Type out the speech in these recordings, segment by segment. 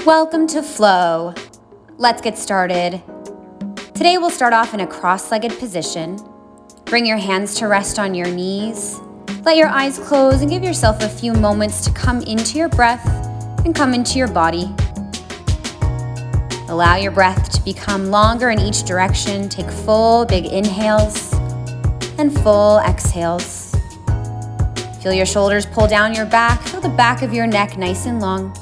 Welcome to Flow. Let's get started. Today we'll start off in a cross-legged position. Bring your hands to rest on your knees. Let your eyes close and give yourself a few moments to come into your breath and come into your body. Allow your breath to become longer in each direction. Take full big inhales and full exhales. Feel your shoulders pull down your back. Feel the back of your neck nice and long.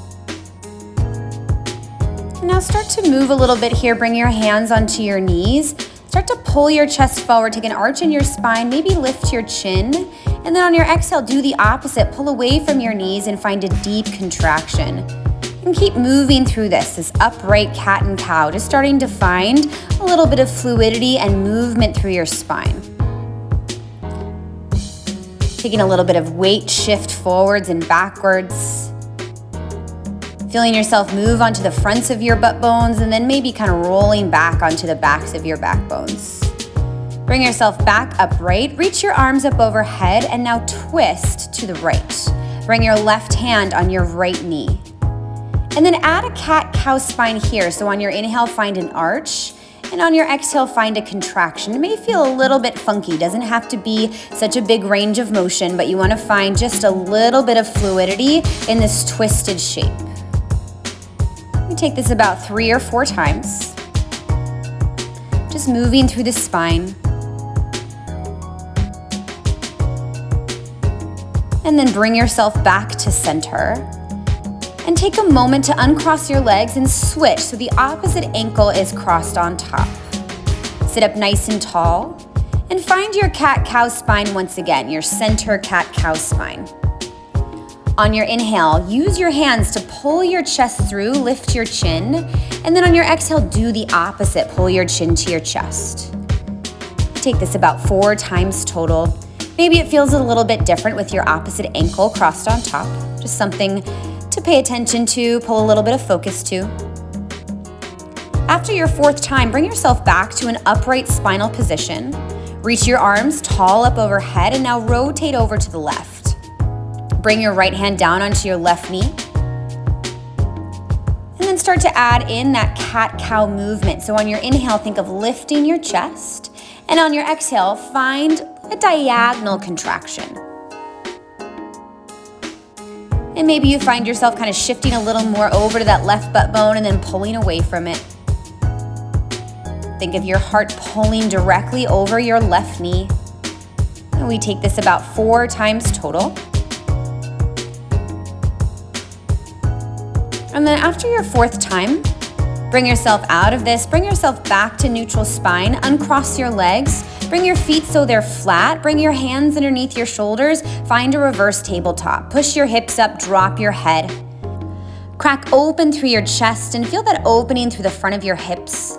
And now start to move a little bit here. Bring your hands onto your knees. Start to pull your chest forward. Take an arch in your spine. Maybe lift your chin. And then on your exhale, do the opposite. Pull away from your knees and find a deep contraction. And keep moving through this upright cat and cow. Just starting to find a little bit of fluidity and movement through your spine. Taking a little bit of weight shift forwards and backwards. Feeling yourself move onto the fronts of your butt bones and then maybe kind of rolling back onto the backs of your back bones. Bring yourself back upright. Reach your arms up overhead and now twist to the right. Bring your left hand on your right knee. And then add a cat-cow spine here. So on your inhale, find an arch. And on your exhale, find a contraction. It may feel a little bit funky. Doesn't have to be such a big range of motion, but you want to find just a little bit of fluidity in this twisted shape. We take this about 3 or 4 times. Just moving through the spine. And then bring yourself back to center. And take a moment to uncross your legs and switch so the opposite ankle is crossed on top. Sit up nice and tall and find your cat-cow spine once again, your center cat-cow spine. On your inhale, use your hands to pull your chest through, lift your chin, and then on your exhale, do the opposite, pull your chin to your chest. Take this about 4 times total. Maybe it feels a little bit different with your opposite ankle crossed on top, just something to pay attention to, pull a little bit of focus to. After your 4th time, bring yourself back to an upright spinal position. Reach your arms tall up overhead and now rotate over to the left. Bring your right hand down onto your left knee. And then start to add in that cat-cow movement. So on your inhale, think of lifting your chest. And on your exhale, find a diagonal contraction. And maybe you find yourself kind of shifting a little more over to that left butt bone and then pulling away from it. Think of your heart pulling directly over your left knee. And we take this about 4 times total. And then after your 4th time, bring yourself out of this, bring yourself back to neutral spine, uncross your legs, bring your feet so they're flat, bring your hands underneath your shoulders, find a reverse tabletop. Push your hips up, drop your head. Crack open through your chest and feel that opening through the front of your hips.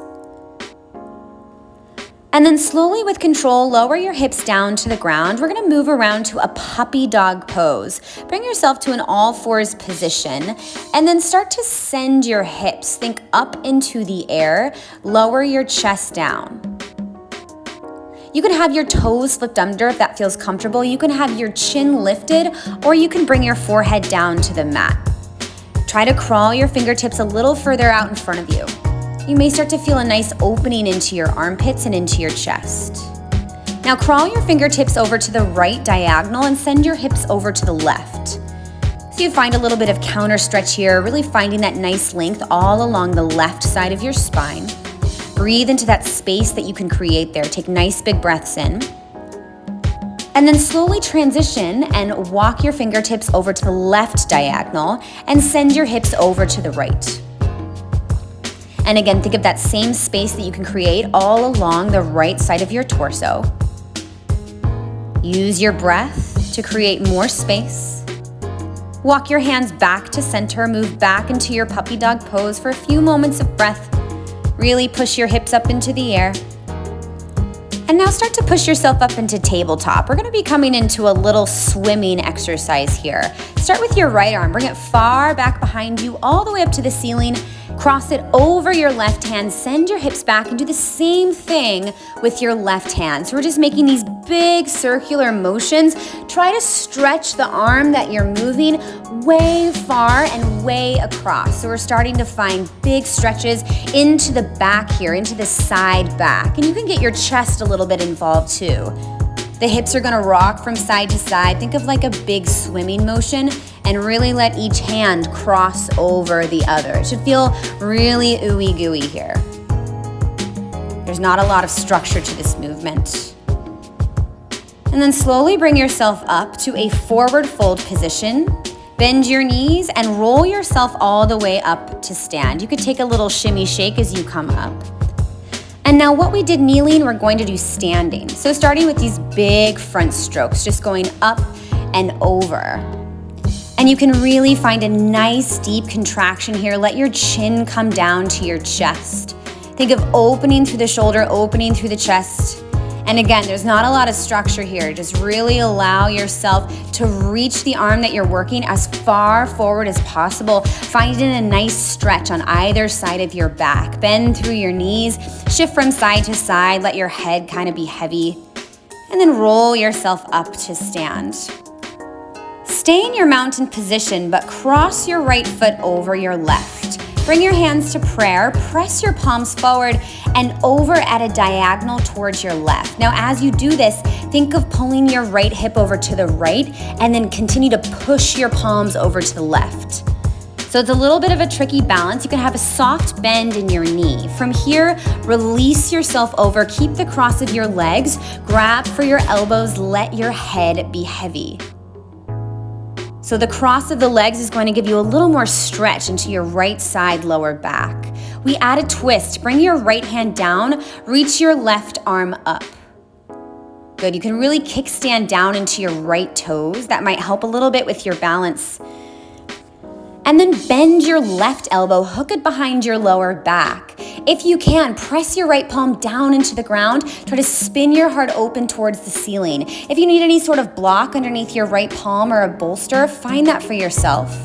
And then slowly with control, lower your hips down to the ground. We're gonna move around to a puppy dog pose. Bring yourself to an all-4s position and then start to send your hips. Think up into the air, lower your chest down. You can have your toes flipped under if that feels comfortable. You can have your chin lifted or you can bring your forehead down to the mat. Try to crawl your fingertips a little further out in front of you. You may start to feel a nice opening into your armpits and into your chest. Now crawl your fingertips over to the right diagonal and send your hips over to the left. So you find a little bit of counter stretch here, really finding that nice length all along the left side of your spine. Breathe into that space that you can create there. Take nice big breaths in. And then slowly transition and walk your fingertips over to the left diagonal and send your hips over to the right. And again, think of that same space that you can create all along the right side of your torso. Use your breath to create more space. Walk your hands back to center, move back into your puppy dog pose for a few moments of breath. Really push your hips up into the air. And now start to push yourself up into tabletop. We're gonna be coming into a little swimming exercise here. start with your right arm. Bring it far back behind you, all the way up to the ceiling. Cross it over your left hand. Send your hips back and do the same thing with your left hand. So we're just making these big circular motions. Try to stretch the arm that you're moving way far and way across. So we're starting to find big stretches into the back here, into the side back. And you can get your chest a little bit involved too. The hips are gonna rock from side to side. Think of like a big swimming motion and really let each hand cross over the other. It should feel really ooey gooey here. There's not a lot of structure to this movement. And then slowly bring yourself up to a forward fold position. Bend your knees and roll yourself all the way up to stand. You could take a little shimmy shake as you come up. And now what we did kneeling, we're going to do standing. So starting with these big front strokes, just going up and over. And you can really find a nice deep contraction here. Let your chin come down to your chest. Think of opening through the shoulder, opening through the chest. And again, there's not a lot of structure here. Just really allow yourself to reach the arm that you're working as far forward as possible. Finding a nice stretch on either side of your back. Bend through your knees, shift from side to side, let your head kind of be heavy, and then roll yourself up to stand. Stay in your mountain position, but cross your right foot over your left. Bring your hands to prayer, press your palms forward and over at a diagonal towards your left. Now, as you do this, think of pulling your right hip over to the right and then continue to push your palms over to the left. So it's a little bit of a tricky balance. You can have a soft bend in your knee. From here, release yourself over, keep the cross of your legs, grab for your elbows, let your head be heavy. So the cross of the legs is going to give you a little more stretch into your right side lower back. We add a twist. Bring your right hand down, reach your left arm up. Good, you can really kickstand down into your right toes. That might help a little bit with your balance. And then bend your left elbow, hook it behind your lower back. If you can, press your right palm down into the ground. Try to spin your heart open towards the ceiling. If you need any sort of block underneath your right palm or a bolster, find that for yourself.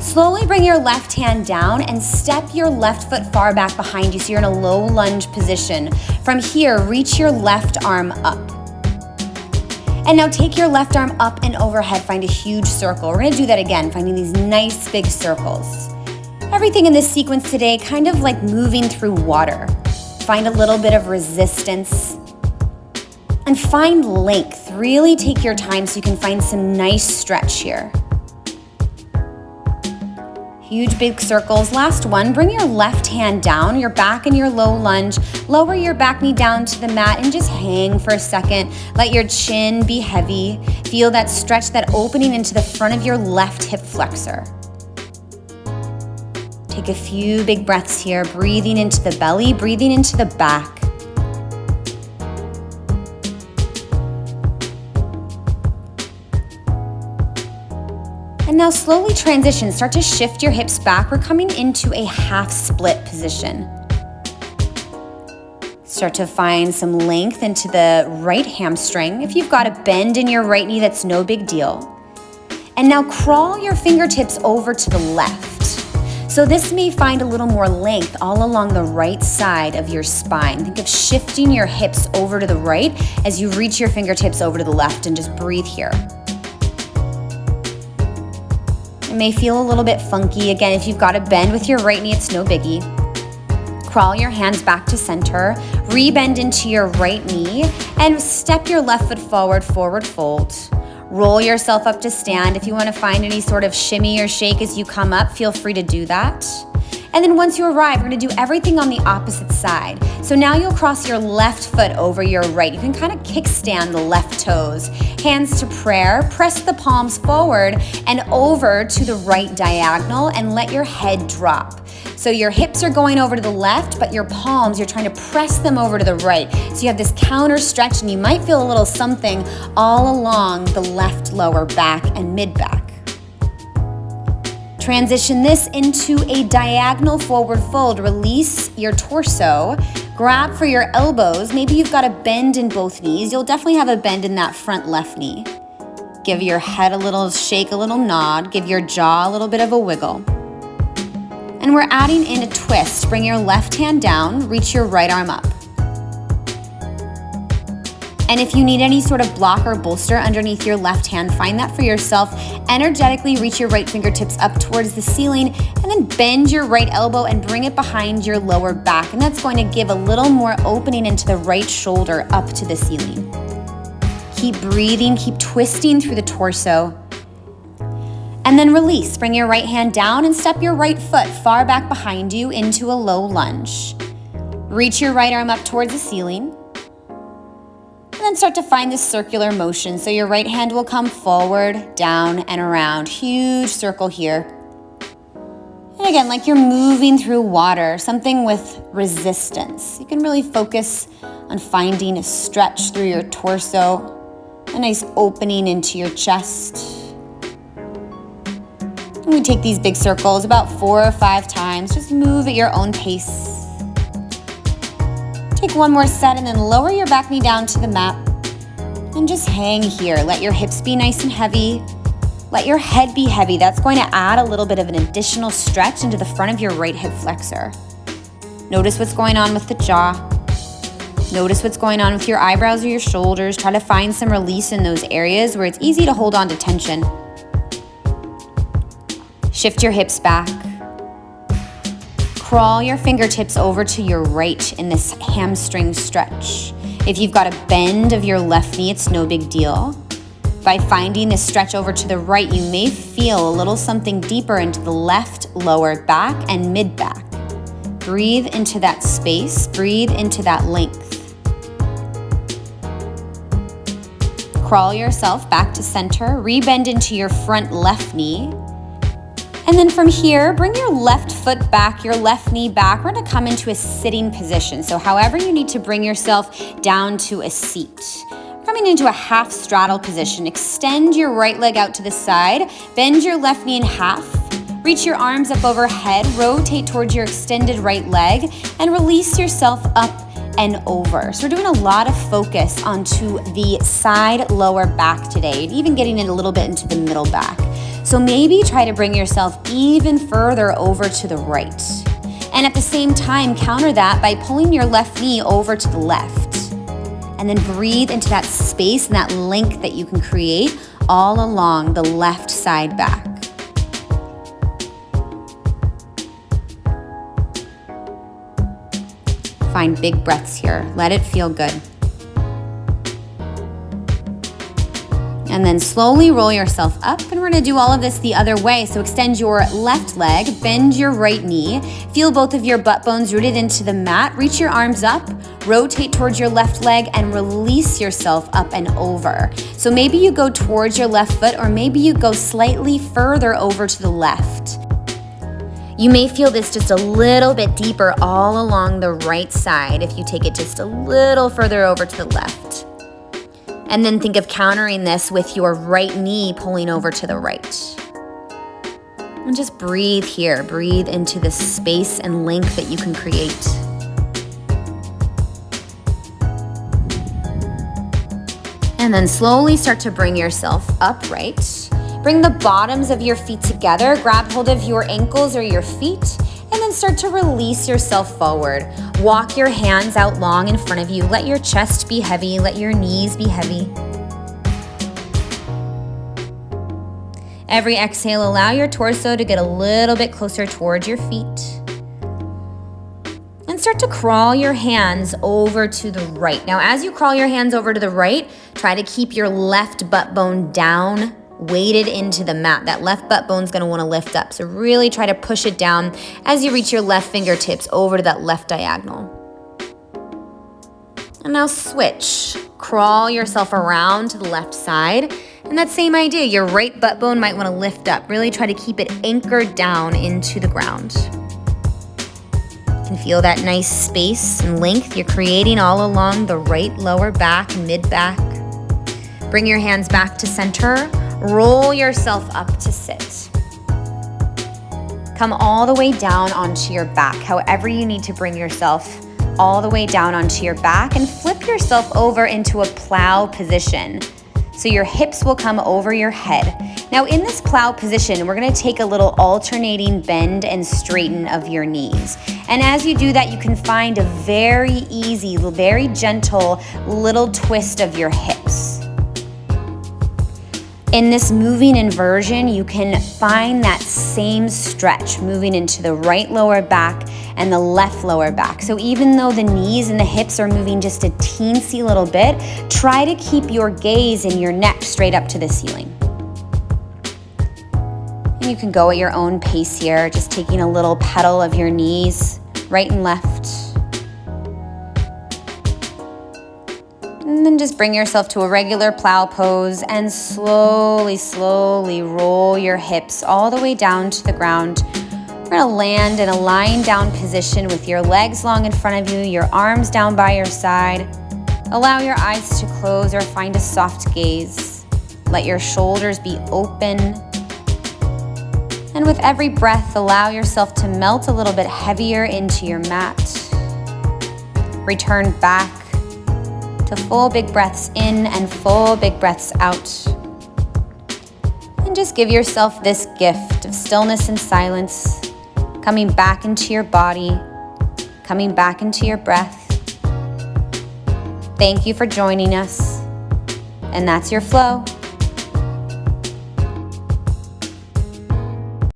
Slowly bring your left hand down and step your left foot far back behind you so you're in a low lunge position. From here, reach your left arm up. And now take your left arm up and overhead, find a huge circle. We're gonna do that again, finding these nice big circles. Everything in this sequence today kind of like moving through water. Find a little bit of resistance and find length. Really take your time so you can find some nice stretch here. Huge big circles. Last one, bring your left hand down, your back in your low lunge. Lower your back knee down to the mat and just hang for a second. Let your chin be heavy. Feel that stretch, that opening into the front of your left hip flexor. Take a few big breaths here, breathing into the belly, breathing into the back. And now slowly transition, start to shift your hips back. We're coming into a half split position. Start to find some length into the right hamstring. If you've got a bend in your right knee, that's no big deal. And now crawl your fingertips over to the left. So this may find a little more length all along the right side of your spine. Think of shifting your hips over to the right as you reach your fingertips over to the left and just breathe here. It may feel a little bit funky. Again, if you've got a bend with your right knee, it's no biggie. Crawl your hands back to center, rebend into your right knee, and step your left foot forward, forward fold. Roll yourself up to stand. If you want to find any sort of shimmy or shake as you come up, feel free to do that. And then once you arrive, we're going to do everything on the opposite side. So now you'll cross your left foot over your right. You can kind of kickstand the left toes. Hands to prayer, press the palms forward and over to the right diagonal and let your head drop. So your hips are going over to the left, but your palms, you're trying to press them over to the right. So you have this counter stretch and you might feel a little something all along the left lower back and mid back. Transition this into a diagonal forward fold. Release your torso, grab for your elbows. Maybe you've got a bend in both knees. You'll definitely have a bend in that front left knee. Give your head a little shake, a little nod. Give your jaw a little bit of a wiggle. And we're adding in a twist. Bring your left hand down, reach your right arm up. And if you need any sort of block or bolster underneath your left hand, find that for yourself. Energetically reach your right fingertips up towards the ceiling and then bend your right elbow and bring it behind your lower back. And that's going to give a little more opening into the right shoulder up to the ceiling. Keep breathing, keep twisting through the torso. And then release. Bring your right hand down and step your right foot far back behind you into a low lunge. Reach your right arm up towards the ceiling. And then start to find this circular motion. So your right hand will come forward, down, and around. Huge circle here. And again, like you're moving through water, something with resistance. You can really focus on finding a stretch through your torso, a nice opening into your chest. And we take these big circles about 4 or 5 times. Just move at your own pace. Take one more set and then lower your back knee down to the mat and just hang here. Let your hips be nice and heavy. Let your head be heavy. That's going to add a little bit of an additional stretch into the front of your right hip flexor. Notice what's going on with the jaw. Notice what's going on with your eyebrows or your shoulders. Try to find some release in those areas where it's easy to hold on to tension. Shift your hips back. Crawl your fingertips over to your right in this hamstring stretch. If you've got a bend of your left knee, it's no big deal. By finding this stretch over to the right, you may feel a little something deeper into the left lower back and mid back. Breathe into that space, breathe into that length. Crawl yourself back to center, rebend into your front left knee. And then from here, bring your left foot back, your left knee back. We're gonna come into a sitting position. So however you need to bring yourself down to a seat. Coming into a half straddle position. Extend your right leg out to the side. Bend your left knee in half. Reach your arms up overhead. Rotate towards your extended right leg and release yourself up and over. So we're doing a lot of focus onto the side lower back today, and even getting it a little bit into the middle back. So maybe try to bring yourself even further over to the right. And at the same time, counter that by pulling your left knee over to the left. And then breathe into that space and that length that you can create all along the left side back. Find big breaths here. Let it feel good. And then slowly roll yourself up, and we're gonna do all of this the other way. So extend your left leg, bend your right knee, feel both of your butt bones rooted into the mat, reach your arms up, rotate towards your left leg, and release yourself up and over. So maybe you go towards your left foot, or maybe you go slightly further over to the left. You may feel this just a little bit deeper all along the right side if you take it just a little further over to the left. And then think of countering this with your right knee pulling over to the right. And just breathe here. Breathe into the space and length that you can create. And then slowly start to bring yourself upright. Bring the bottoms of your feet together. Grab hold of your ankles or your feet. And then start to release yourself forward. Walk your hands out long in front of you. Let your chest be heavy. Let your knees be heavy. Every exhale, allow your torso to get a little bit closer towards your feet. And start to crawl your hands over to the right. Now, as you crawl your hands over to the right, try to keep your left butt bone down, weighted into the mat. That left butt bone's gonna wanna lift up. So really try to push it down as you reach your left fingertips over to that left diagonal. And now switch. Crawl yourself around to the left side. And that same idea, your right butt bone might wanna lift up. Really try to keep it anchored down into the ground. You can feel that nice space and length you're creating all along the right lower back, mid back. Bring your hands back to center. Roll yourself up to sit. Come all the way down onto your back, however you need to bring yourself all the way down onto your back, and flip yourself over into a plow position. So your hips will come over your head. Now in this plow position, we're gonna take a little alternating bend and straighten of your knees. And as you do that, you can find a very easy, very gentle little twist of your hips. In this moving inversion, you can find that same stretch moving into the right lower back and the left lower back. So even though the knees and the hips are moving just a teensy little bit, try to keep your gaze and your neck straight up to the ceiling. And you can go at your own pace here, just taking a little pedal of your knees, right and left. And then just bring yourself to a regular plow pose and slowly, slowly roll your hips all the way down to the ground. We're gonna land in a lying down position with your legs long in front of you, your arms down by your side. Allow your eyes to close or find a soft gaze. Let your shoulders be open. And with every breath, allow yourself to melt a little bit heavier into your mat. Return back to full big breaths in and full big breaths out. And just give yourself this gift of stillness and silence, coming back into your body, coming back into your breath. Thank you for joining us. And that's your flow.